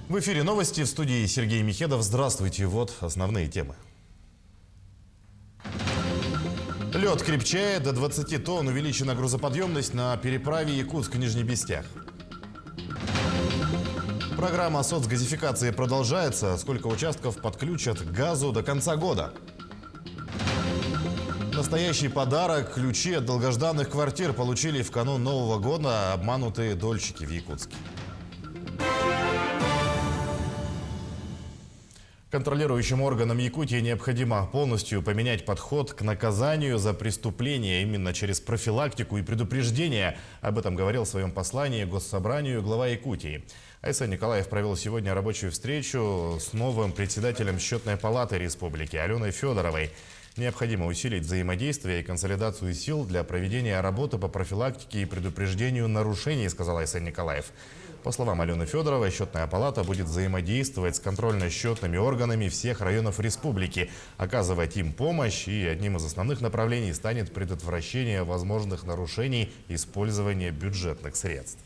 В эфире новости, в студии Сергей Михедов. Здравствуйте, вот основные темы. Лед крепчает, до 20 тонн увеличена грузоподъемность на переправе Якутск-Нижний Бестях. Программа соцгазификации продолжается. Сколько участков подключат к газу до конца года? Настоящий подарок. Ключи от долгожданных квартир получили в канун Нового года обманутые дольщики в Якутске. Контролирующим органам Якутии необходимо полностью поменять подход к наказанию за преступления именно через профилактику и предупреждение. Об этом говорил в своем послании Госсобранию глава Якутии. Айсен Николаев провел сегодня рабочую встречу с новым председателем Счетной палаты республики Аленой Федоровой. Необходимо усилить взаимодействие и консолидацию сил для проведения работы по профилактике и предупреждению нарушений, сказал Айсен Николаев. По словам Алены Федоровой, Счетная палата будет взаимодействовать с контрольно-счетными органами всех районов республики, оказывать им помощь, и одним из основных направлений станет предотвращение возможных нарушений использования бюджетных средств.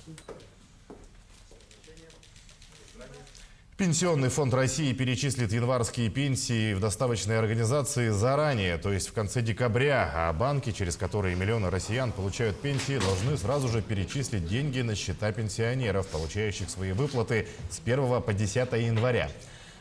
Пенсионный фонд России перечислит январские пенсии в доставочные организации заранее, то есть в конце декабря, а банки, через которые миллионы россиян получают пенсии, должны сразу же перечислить деньги на счета пенсионеров, получающих свои выплаты с 1 по 10 января.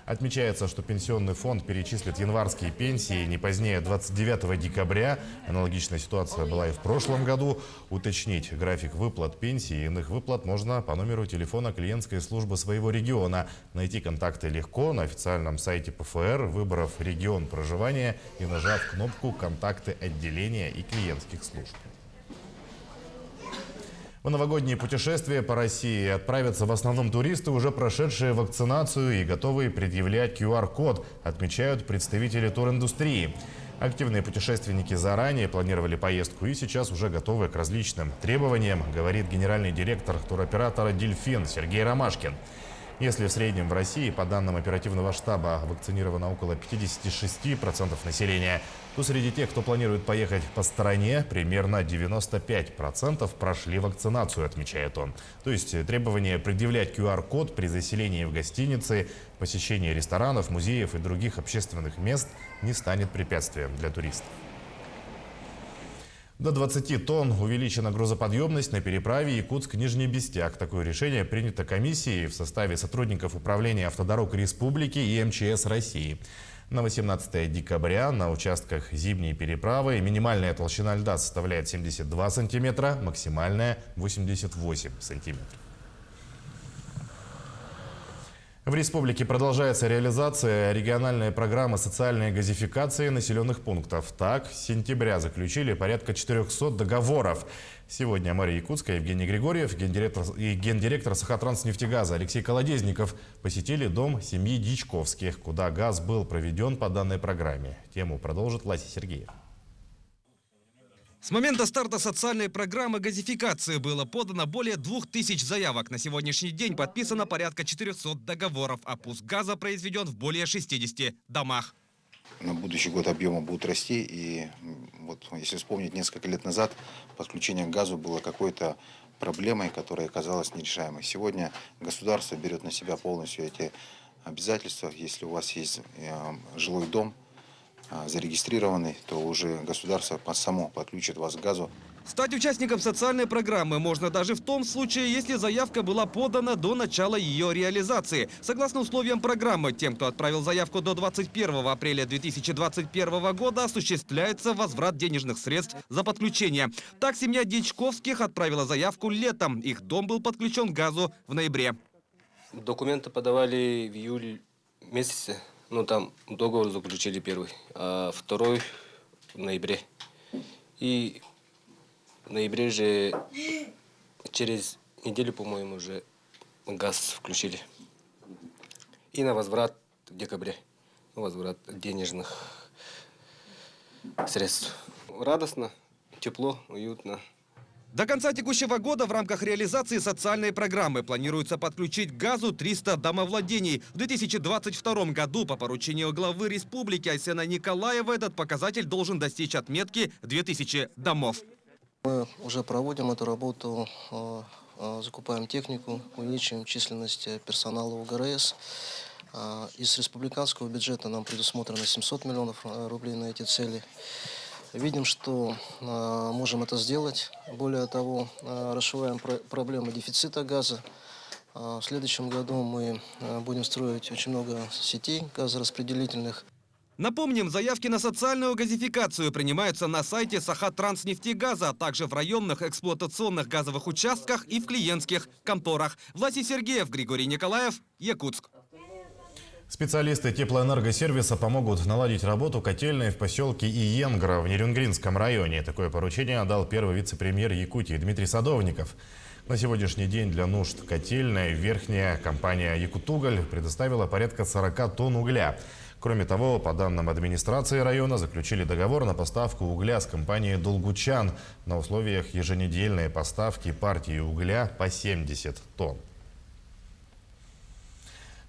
Отмечается, что пенсионный фонд перечислит январские пенсии не позднее 29 декабря. Аналогичная ситуация была и в прошлом году. Уточнить график выплат пенсий и иных выплат можно по номеру телефона клиентской службы своего региона. Найти контакты легко на официальном сайте ПФР, выбрав регион проживания и нажав кнопку «Контакты отделения и клиентских служб». В новогодние путешествия по России отправятся в основном туристы, уже прошедшие вакцинацию и готовые предъявлять QR-код, отмечают представители туриндустрии. Активные путешественники заранее планировали поездку и сейчас уже готовы к различным требованиям, говорит генеральный директор туроператора «Дельфин» Сергей Ромашкин. Если в среднем в России, по данным оперативного штаба, вакцинировано около 56% населения, то среди тех, кто планирует поехать по стране, примерно 95% прошли вакцинацию, отмечает он. То есть требование предъявлять QR-код при заселении в гостиницы, посещении ресторанов, музеев и других общественных мест не станет препятствием для туристов. До 20 тонн увеличена грузоподъемность на переправе Якутск-Нижний Бестяк. Такое решение принято комиссией в составе сотрудников Управления автодорог Республики и МЧС России. На 18 декабря на участках зимней переправы минимальная толщина льда составляет 72 сантиметра, максимальная 88 сантиметров. В республике продолжается реализация региональной программы социальной газификации населенных пунктов. Так, с сентября заключили порядка 400 договоров. Сегодня мэр Якутска Евгений Григорьев и гендиректор Сахатранснефтегаза Алексей Колодезников посетили дом семьи Дичковских, куда газ был проведен по данной программе. Тему продолжит Лася Сергеев. С момента старта социальной программы газификации было подано более 2000 заявок. На сегодняшний день подписано порядка 400 договоров, а пуск газа произведен в более 60 домах. На будущий год объемы будут расти, и вот если вспомнить, несколько лет назад подключение к газу было какой-то проблемой, которая оказалась нерешаемой. Сегодня государство берет на себя полностью эти обязательства. Если у вас есть жилой дом, зарегистрированный, то уже государство само подключит вас к газу. Стать участником социальной программы можно даже в том случае, если заявка была подана до начала ее реализации. Согласно условиям программы, тем, кто отправил заявку до 21 апреля 2021 года, осуществляется возврат денежных средств за подключение. Так, семья Дичковских отправила заявку летом. Их дом был подключен к газу в ноябре. Документы подавали в июле месяце. Там договор заключили первый, а второй в ноябре. И в ноябре же через неделю, по-моему, уже газ включили. И на возврат в декабре. Возврат денежных средств. Радостно, тепло, уютно. До конца текущего года в рамках реализации социальной программы планируется подключить к газу 300 домовладений. В 2022 году по поручению главы республики Айсена Николаева этот показатель должен достичь отметки 2000 домов. Мы уже проводим эту работу закупаем технику, увеличиваем численность персонала УГРС. Из республиканского бюджета нам предусмотрено 700 миллионов рублей на эти цели. Видим, что можем это сделать. Более того, расшиваем проблему дефицита газа. В следующем году мы будем строить очень много сетей газораспределительных. Напомним, заявки на социальную газификацию принимаются на сайте Сахатранснефтегаза, а также в районных эксплуатационных газовых участках и в клиентских конторах. Власий Сергеев, Григорий Николаев, Якутск. Специалисты теплоэнергосервиса помогут наладить работу котельной в поселке Иенгра в Нерюнгринском районе. Такое поручение дал первый вице-премьер Якутии Дмитрий Садовников. На сегодняшний день для нужд котельной верхняя компания «Якутуголь» предоставила порядка 40 тонн угля. Кроме того, по данным администрации района, заключили договор на поставку угля с компанией «Долгучан» на условиях еженедельной поставки партии угля по 70 тонн.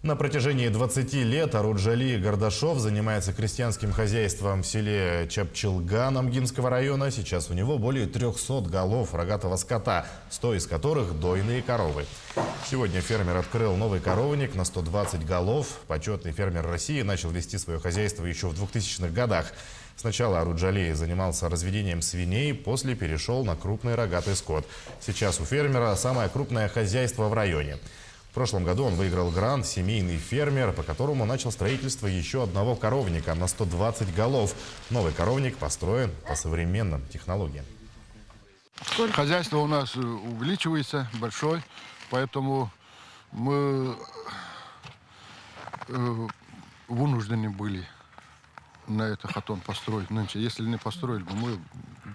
На протяжении 20 лет Аруджали Гардашов занимается крестьянским хозяйством в селе Чапчилган Амгинского района. Сейчас у него более 300 голов рогатого скота, 100 из которых дойные коровы. Сегодня фермер открыл новый коровник на 120 голов. Почетный фермер России начал вести свое хозяйство еще в 2000-х годах. Сначала Аруджали занимался разведением свиней, после перешел на крупный рогатый скот. Сейчас у фермера самое крупное хозяйство в районе. В прошлом году он выиграл грант «Семейный фермер», по которому начал строительство еще одного коровника на 120 голов. Новый коровник построен по современным технологиям. Хозяйство у нас увеличивается, большое, поэтому мы вынуждены были на это хатон построить нынче. Если не построили бы, мы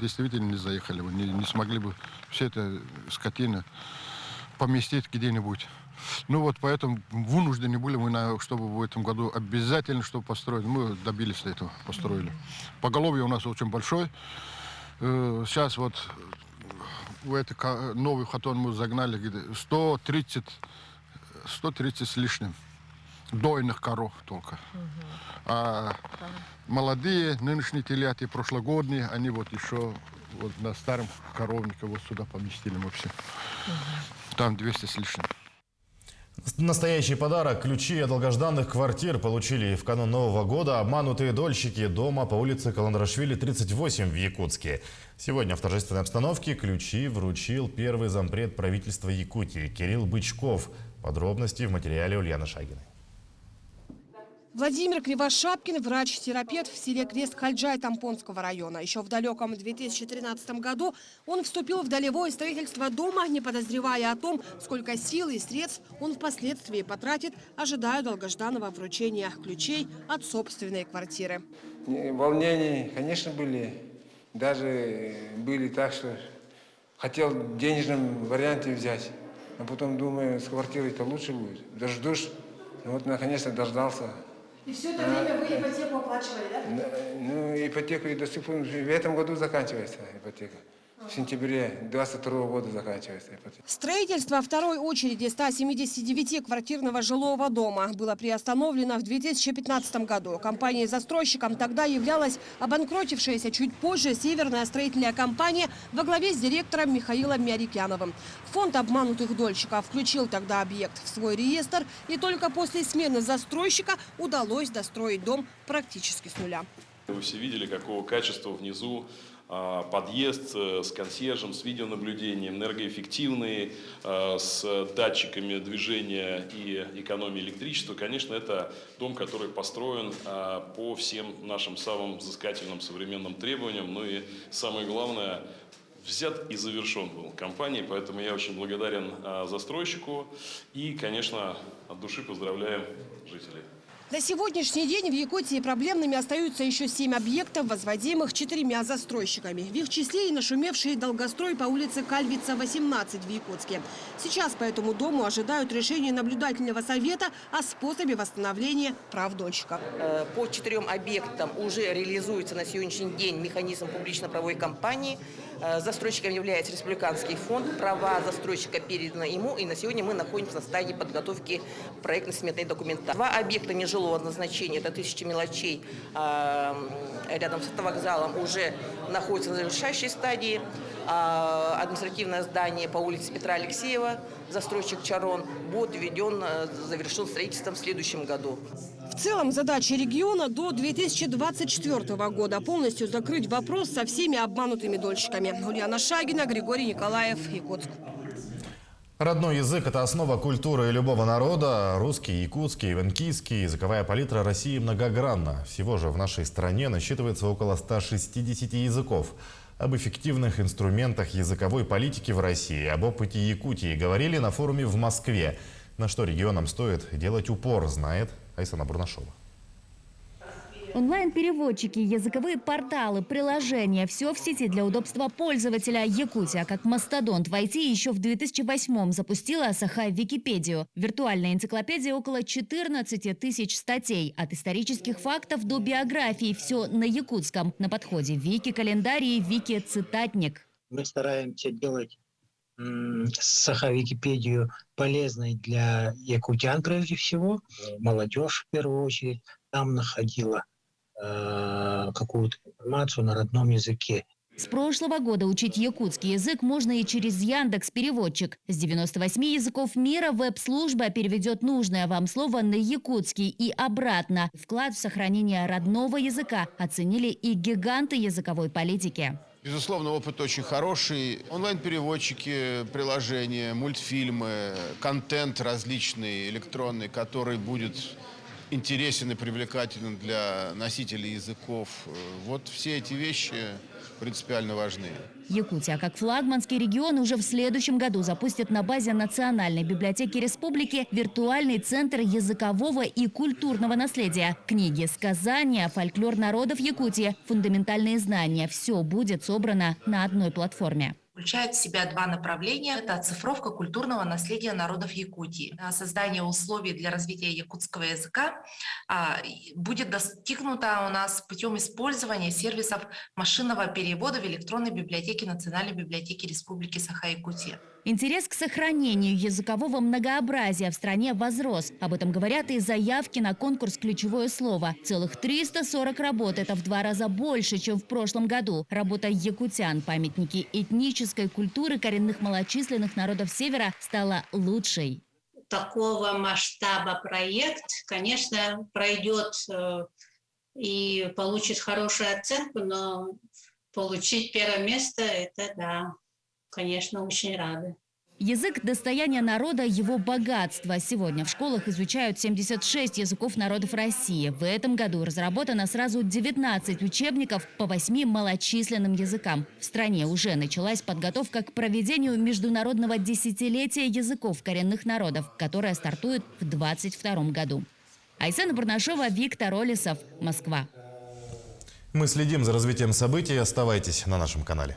действительно не заехали бы, не смогли бы все это скотина поместить где-нибудь. Ну вот поэтому вынуждены были мы, чтобы в этом году обязательно, чтобы построить. Мы добились этого, построили. Поголовье у нас очень большое. Сейчас вот в этот новый хатон мы загнали 130 с лишним дойных коров только. А молодые, нынешние телята, прошлогодние, они вот еще вот на старом коровнике вот сюда поместили мы все. Там 200 с лишним. Настоящий подарок. Ключи от долгожданных квартир получили в канун Нового года обманутые дольщики дома по улице Каландрашвили, 38 в Якутске. Сегодня в торжественной обстановке ключи вручил первый зампред правительства Якутии Кирилл Бычков. Подробности в материале Ульяны Шагиной. Владимир Кривошапкин – врач-терапевт в селе Крест-Хальджай Тампонского района. Еще в далеком 2013 году он вступил в долевое строительство дома, не подозревая о том, сколько сил и средств он впоследствии потратит, ожидая долгожданного вручения ключей от собственной квартиры. Волнения, конечно, были. Даже были так, что хотел в денежном варианте взять. А потом думаю, с квартирой-то лучше будет. Дождусь. Вот, наконец-то дождался. И все это время вы ипотеку оплачивали, да? Ну, ипотеку и до сих пор. В этом году заканчивается ипотека. В сентябре 2022 года заканчивается ипотека. Строительство второй очереди 179-квартирного жилого дома было приостановлено в 2015 году. Компанией-застройщиком тогда являлась обанкротившаяся чуть позже Северная строительная компания во главе с директором Михаилом Мярикяновым. Фонд обманутых дольщиков включил тогда объект в свой реестр, и только после смены застройщика удалось достроить дом практически с нуля. Вы все видели, какого качества внизу подъезд с консьержем, с видеонаблюдением, энергоэффективный, с датчиками движения и экономии электричества. Конечно, это дом, который построен по всем нашим самым взыскательным современным требованиям. Ну и самое главное, взят и завершен был компанией. Поэтому я очень благодарен застройщику и, конечно, от души поздравляем жителей. На сегодняшний день в Якутии проблемными остаются еще 7 объектов, возводимых 4 застройщиками. В их числе и нашумевший долгострой по улице Кальвица, 18 в Якутске. Сейчас по этому дому ожидают решения наблюдательного совета о способе восстановления прав дольщиков. По 4 объектам уже реализуется на сегодняшний день механизм публично-правовой кампании. Застройщиком является Республиканский фонд. Права застройщика переданы ему, и на сегодня мы находимся на стадии подготовки проектно-сметной документации. 2 объекта нежилого назначения, это 1000 мелочей, рядом с автовокзалом, уже находятся на завершающей стадии. административное здание по улице Петра Алексеева, застройщик Чарон, будет завершен строительством в следующем году. В целом задача региона до 2024 года полностью закрыть вопрос со всеми обманутыми дольщиками. Ульяна Шагина, Григорий Николаев, Якутск. Родной язык – это основа культуры любого народа. Русский, якутский, ивенкийский, языковая палитра России многогранна. Всего же в нашей стране насчитывается около 160 языков. Об эффективных инструментах языковой политики в России, об опыте Якутии говорили на форуме в Москве. На что регионам стоит делать упор, знает Айсана Бурнашова. Онлайн-переводчики, языковые порталы, приложения – все в сети для удобства пользователя. Якутия, как мастодонт в IT, еще в 2008-м запустила Сахай-Википедию. Виртуальная энциклопедия около 14 тысяч статей. От исторических фактов до биографий. Все на якутском. На подходе вики-календарь и вики-цитатник. Мы стараемся делать Сахай-Википедию полезной для якутян прежде всего. Молодежь в первую очередь там находила какую-то информацию на родном языке. С прошлого года учить якутский язык можно и через Яндекс.Переводчик. С 98 языков мира веб-служба переведет нужное вам слово на якутский и обратно. Вклад в сохранение родного языка оценили и гиганты языковой политики. Безусловно, опыт очень хороший. Онлайн-переводчики, приложения, мультфильмы, контент различный, электронный, который будет интересен и привлекателен для носителей языков. Вот все эти вещи принципиально важны. Якутия, как флагманский регион, уже в следующем году запустит на базе Национальной библиотеки республики виртуальный центр языкового и культурного наследия. Книги, сказания, фольклор народов Якутии, фундаментальные знания – все будет собрано на одной платформе. Включает в себя два направления. Это оцифровка культурного наследия народов Якутии. Создание условий для развития якутского языка будет достигнуто у нас путем использования сервисов машинного перевода в электронной библиотеке Национальной библиотеки Республики Саха-Якутия. Интерес к сохранению языкового многообразия в стране возрос. Об этом говорят и заявки на конкурс «Ключевое слово». Целых 340 работ – это в 2 раза больше, чем в прошлом году. Работа якутян, памятники этнической культуры коренных малочисленных народов Севера, стала лучшей. Такого масштаба проект, конечно, пройдет и получит хорошую оценку, но получить первое место – это да. Конечно, очень рады. Язык – достояние народа, его богатство. Сегодня в школах изучают 76 языков народов России. В этом году разработано сразу 19 учебников по 8 малочисленным языкам. В стране уже началась подготовка к проведению Международного десятилетия языков коренных народов, которое стартует в 2022 году. Айсана Бурнашова, Виктор Олесов, Москва. Мы следим за развитием событий. Оставайтесь на нашем канале.